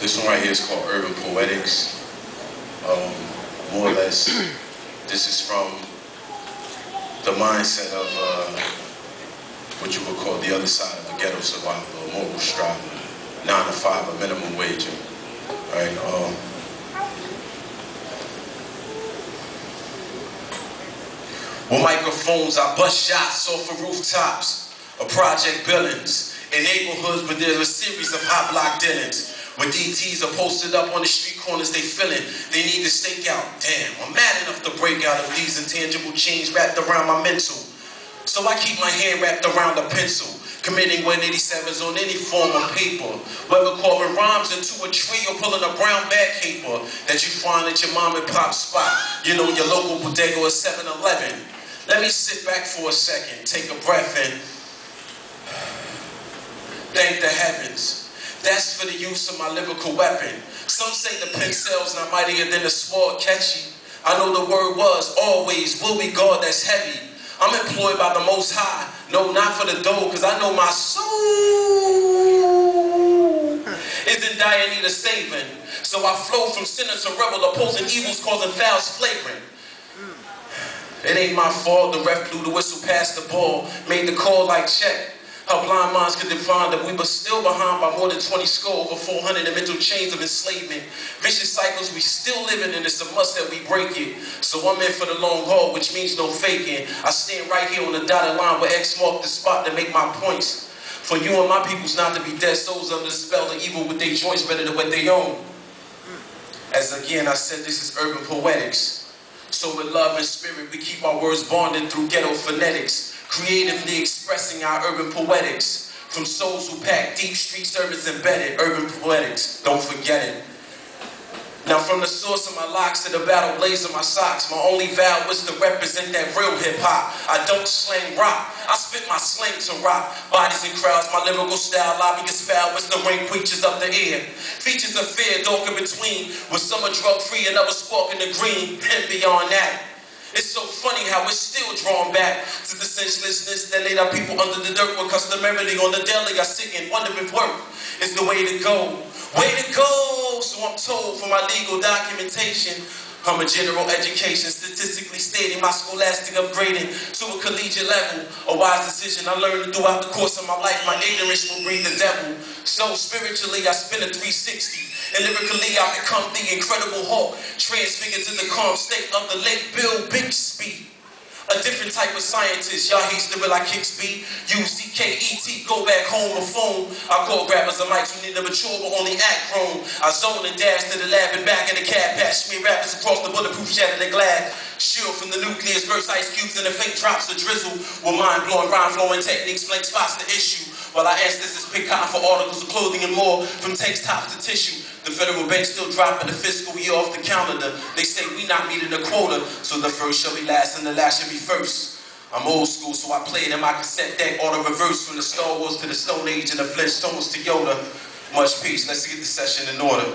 This one right here is called Urban Poetics. More or less, this is from the mindset of what you would call the other side of a ghetto survivor, a moral striver, 9 to 5, a minimum wage. Right? With microphones, I bust shots off of rooftops of project buildings in neighborhoods, but there's a series of hot block dealings. When DTs are posted up on the street corners, they feeling they need to stake out. Damn, I'm mad enough to break out of these intangible chains wrapped around my mental. So I keep my hand wrapped around a pencil, committing 187s on any form of paper. Whether carving rhymes into a tree or pulling a brown bag caper that you find at your mom and pop spot. You know, your local bodega or 7-Eleven. Let me sit back for a second, take a breath and thank the heavens. That's for the use of my lyrical weapon. Some say the pen cells not mightier than the sword catchy. I know the word was, always, will be God that's heavy. I'm employed by the Most High. No, not for the dough, because I know my soul is in dire need of saving. So I flow from sinner to rebel, opposing evils, causing fouls flagrant. It ain't my fault, the ref blew the whistle past the ball, made the call like check. How blind minds could define that we were still behind by more than 20 score, over 400 in mental chains of enslavement. Vicious cycles we still living in, it's a must that we break it. So I'm in for the long haul, which means no faking. I stand right here on the dotted line where X marked the spot to make my points. For you and my peoples not to be dead souls under the spell of evil with their joints better than what they own. As again I said, this is urban poetics. So with love and spirit we keep our words bonded through ghetto phonetics. Creatively expressing our urban poetics from souls who pack deep street service embedded urban poetics. Don't forget it. Now from the source of my locks to the battle blaze of my socks, my only vow was to represent that real hip hop. I don't slang rock, I spit my slang to rock. Bodies and crowds, my lyrical style, lobbyist foul, with the ring creatures of the air. Features of fear, dark in between, with some are drug free and others sparking the green, and beyond that. It's so funny how it's still drawn back to the senselessness that laid our people under the dirt with customarily on the daily. I sit and wonder if work is the way to go. Way to go! So I'm told from my legal documentation, I'm a general education, statistically stating my scholastic upgrading to a collegiate level. A wise decision I learned throughout the course of my life. My ignorance will breed the devil. So spiritually I spin a 360. And lyrically I become the incredible Hulk, transfigured to the calm state of the late Bill Bixby. A different type of scientist, y'all hate the real I kicks beat. Mccc-Jkc, go back home or phone. I call grabbers of mics who need to mature but only act grown. I zone and dash to the lab and back in the cab, patch me rappers across the bulletproof shatter the glass. Shield from the nucleus, burst ice cubes and the fake drops of drizzle. With mind-blowing, rhyme-flowing techniques, blank spots the issue. While our ancestors pick cotton for articles of clothing and more, from takes tops to tissue. The federal bank still dropping the fiscal year off the calendar. They say we not meeting a quota, so the first shall be last and the last shall be first. I'm old school, so I played in my cassette deck, auto reverse from the Star Wars to the Stone Age and the Flintstones to Yoda. Much peace, let's get the session in order.